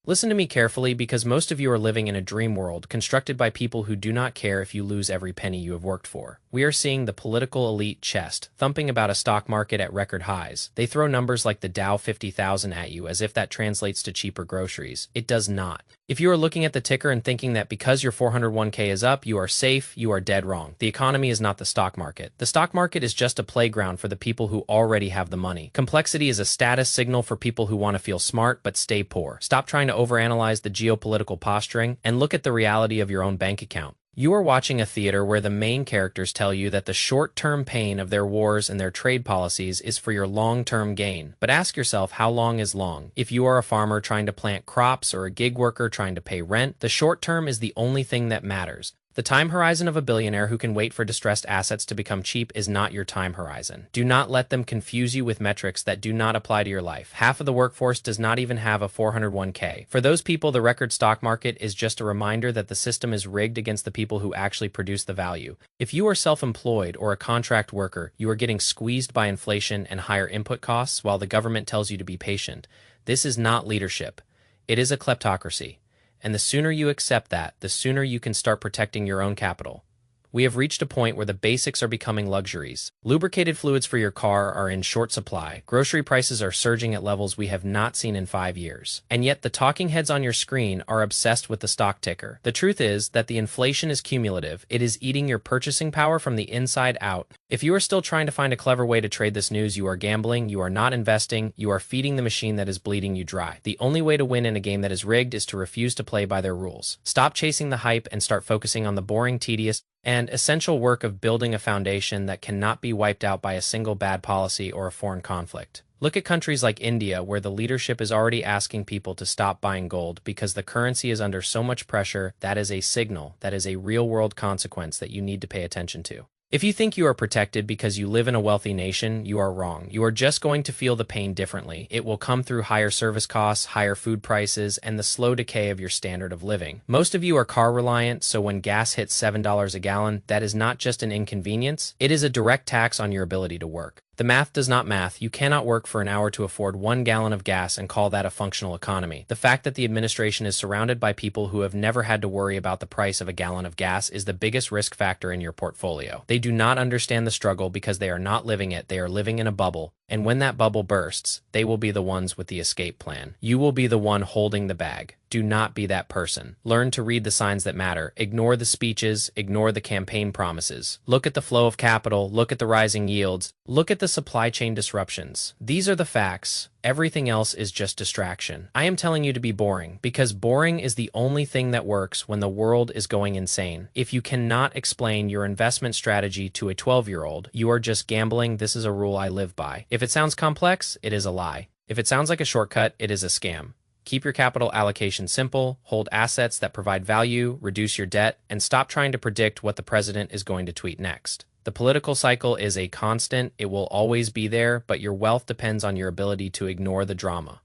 Listen to me carefully because most of you are living in a dream world constructed by people who do not care if you lose every penny you have worked for. We are seeing the political elite chest thumping about a stock market at record highs. They throw numbers like the Dow 50,000 at you as if that translates to cheaper groceries. It does not. If you are looking at the ticker and thinking that because your 401k is up, you are safe, you are dead wrong. The economy is not the stock market. The stock market is just a playground for the people who already have the money. Complexity is a status signal for people who want to feel smart but stay poor. Stop trying to overanalyze the geopolitical posturing and look at the reality of your own bank account. You are watching a theater where the main characters tell you that the short-term pain of their wars and their trade policies is for your long-term gain. But ask yourself, how long is long? If you are a farmer trying to plant crops or a gig worker trying to pay rent, the short term is the only thing that matters. The time horizon of a billionaire who can wait for distressed assets to become cheap is not your time horizon. Do not let them confuse you with metrics that do not apply to your life. Half of the workforce does not even have a 401k. For those people, the record stock market is just a reminder that the system is rigged against the people who actually produce the value. If you are self-employed or a contract worker, you are getting squeezed by inflation and higher input costs while the government tells you to be patient. This is not leadership. It is a kleptocracy. And the sooner you accept that, the sooner you can start protecting your own capital. We have reached a point where the basics are becoming luxuries. Lubricated fluids for your car are in short supply. Grocery prices are surging at levels we have not seen in 5 years. And yet the talking heads on your screen are obsessed with the stock ticker. The truth is that the inflation is cumulative. It is eating your purchasing power from the inside out. If you are still trying to find a clever way to trade this news, you are gambling, you are not investing, you are feeding the machine that is bleeding you dry. The only way to win in a game that is rigged is to refuse to play by their rules. Stop chasing the hype and start focusing on the boring, tedious, and essential work of building a foundation that cannot be wiped out by a single bad policy or a foreign conflict. Look at countries like India, where the leadership is already asking people to stop buying gold because the currency is under so much pressure. That is a signal, that is a real-world consequence that you need to pay attention to. If you think you are protected because you live in a wealthy nation, you are wrong. You are just going to feel the pain differently. It will come through higher service costs, higher food prices, and the slow decay of your standard of living. Most of you are car reliant, so when gas hits $7 a gallon, that is not just an inconvenience, it is a direct tax on your ability to work. The math does not math. You cannot work for an hour to afford 1 gallon of gas and call that a functional economy. The fact that the administration is surrounded by people who have never had to worry about the price of a gallon of gas is the biggest risk factor in your portfolio. They do not understand the struggle because they are not living it. They are living in a bubble. And when that bubble bursts, they will be the ones with the escape plan. You will be the one holding the bag. Do not be that person. Learn to read the signs that matter. Ignore the speeches. Ignore the campaign promises. Look at the flow of capital. Look at the rising yields. Look at the supply chain disruptions. These are the facts. Everything else is just distraction. I am telling you to be boring, because boring is the only thing that works when the world is going insane. If you cannot explain your investment strategy to a 12-year-old, you are just gambling. This is a rule I live by. If it sounds complex, it is a lie. If it sounds like a shortcut, it is a scam. Keep your capital allocation simple, hold assets that provide value, reduce your debt, and stop trying to predict what the president is going to tweet next. The political cycle is a constant. It will always be there, but your wealth depends on your ability to ignore the drama.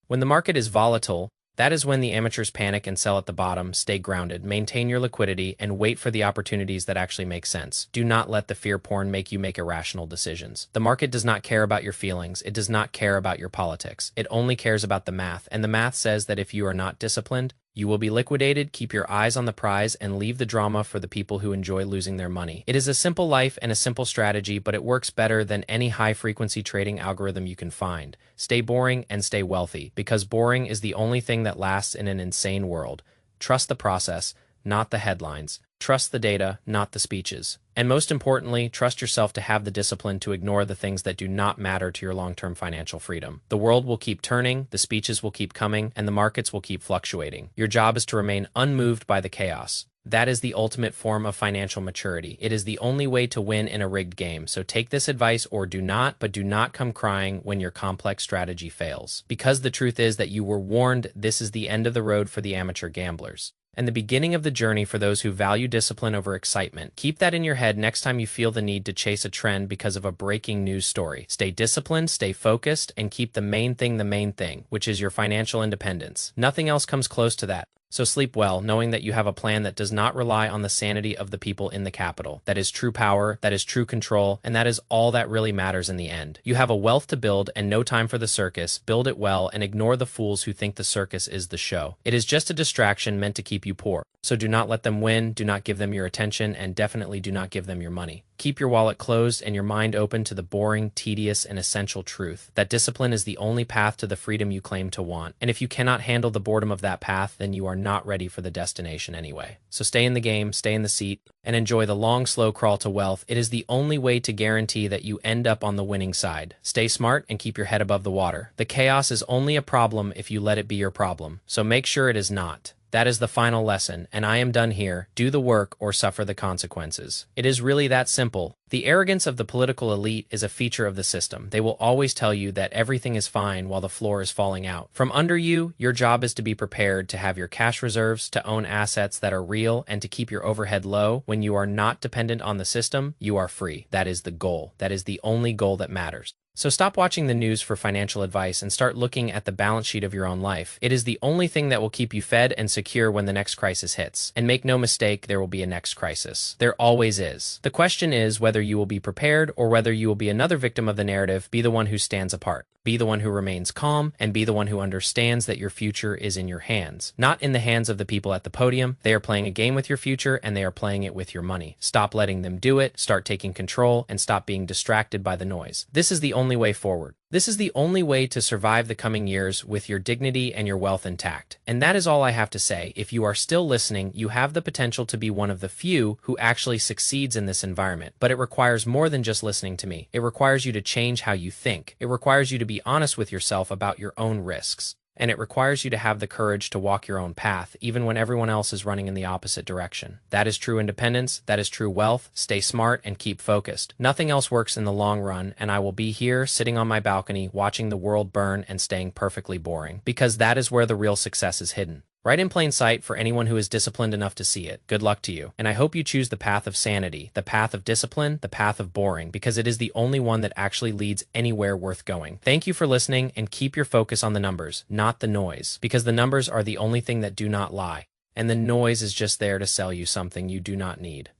When the market is volatile, that is when the amateurs panic and sell at the bottom. Stay grounded, maintain your liquidity, and wait for the opportunities that actually make sense. Do not let the fear porn make you make irrational decisions. The market does not care about your feelings. It does not care about your politics. It only cares about the math, and the math says that if you are not disciplined, you will be liquidated. Keep your eyes on the prize and leave the drama for the people who enjoy losing their money. It is a simple life and a simple strategy, but it works better than any high-frequency trading algorithm you can find. Stay boring and stay wealthy, because boring is the only thing that lasts in an insane world. Trust the process, not the headlines. Trust the data, not the speeches. And most importantly, trust yourself to have the discipline to ignore the things that do not matter to your long-term financial freedom. The world will keep turning, the speeches will keep coming, and the markets will keep fluctuating. Your job is to remain unmoved by the chaos. That is the ultimate form of financial maturity. It is the only way to win in a rigged game. So take this advice or do not, but do not come crying when your complex strategy fails. Because the truth is that you were warned. This is the end of the road for the amateur gamblers, and the beginning of the journey for those who value discipline over excitement. Keep that in your head next time you feel the need to chase a trend because of a breaking news story. Stay disciplined, stay focused, and keep the main thing, which is your financial independence. Nothing else comes close to that. So sleep well, knowing that you have a plan that does not rely on the sanity of the people in the capital. That is true power, that is true control, and that is all that really matters in the end. You have a wealth to build and no time for the circus. Build it well and ignore the fools who think the circus is the show. It is just a distraction meant to keep you poor. So do not let them win, do not give them your attention, and definitely do not give them your money. Keep your wallet closed and your mind open to the boring, tedious, and essential truth that discipline is the only path to the freedom you claim to want. And if you cannot handle the boredom of that path, then you are not ready for the destination anyway. So stay in the game, stay in the seat, and enjoy the long, slow crawl to wealth. It is the only way to guarantee that you end up on the winning side. Stay smart and keep your head above the water. The chaos is only a problem if you let it be your problem. So make sure it is not. That is the final lesson, and I am done here. Do the work or suffer the consequences. It is really that simple. The arrogance of the political elite is a feature of the system. They will always tell you that everything is fine while the floor is falling out. From under you, your job is to be prepared to have your cash reserves, to own assets that are real, and to keep your overhead low. When you are not dependent on the system, you are free. That is the goal. That is the only goal that matters. So stop watching the news for financial advice and start looking at the balance sheet of your own life. It is the only thing that will keep you fed and secure when the next crisis hits. And make no mistake, there will be a next crisis. There always is. The question is whether you will be prepared or whether you will be another victim of the narrative, be the one who stands apart. Be the one who remains calm, and be the one who understands that your future is in your hands. Not in the hands of the people at the podium. They are playing a game with your future, and they are playing it with your money. Stop letting them do it, start taking control, and stop being distracted by the noise. This is the only way forward. This is the only way to survive the coming years with your dignity and your wealth intact. And that is all I have to say. If you are still listening, you have the potential to be one of the few who actually succeeds in this environment. But it requires more than just listening to me. It requires you to change how you think. It requires you to be honest with yourself about your own risks. And it requires you to have the courage to walk your own path, even when everyone else is running in the opposite direction. That is true independence, that is true wealth. Stay smart and keep focused. Nothing else works in the long run, and I will be here, sitting on my balcony, watching the world burn and staying perfectly boring. Because that is where the real success is hidden. Right in plain sight for anyone who is disciplined enough to see it. Good luck to you. And I hope you choose the path of sanity, the path of discipline, the path of boring, because it is the only one that actually leads anywhere worth going. Thank you for listening, and keep your focus on the numbers, not the noise, because the numbers are the only thing that do not lie, and the noise is just there to sell you something you do not need.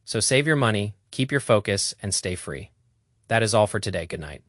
So save your money, keep your focus, and stay free. That is all for today. Good night.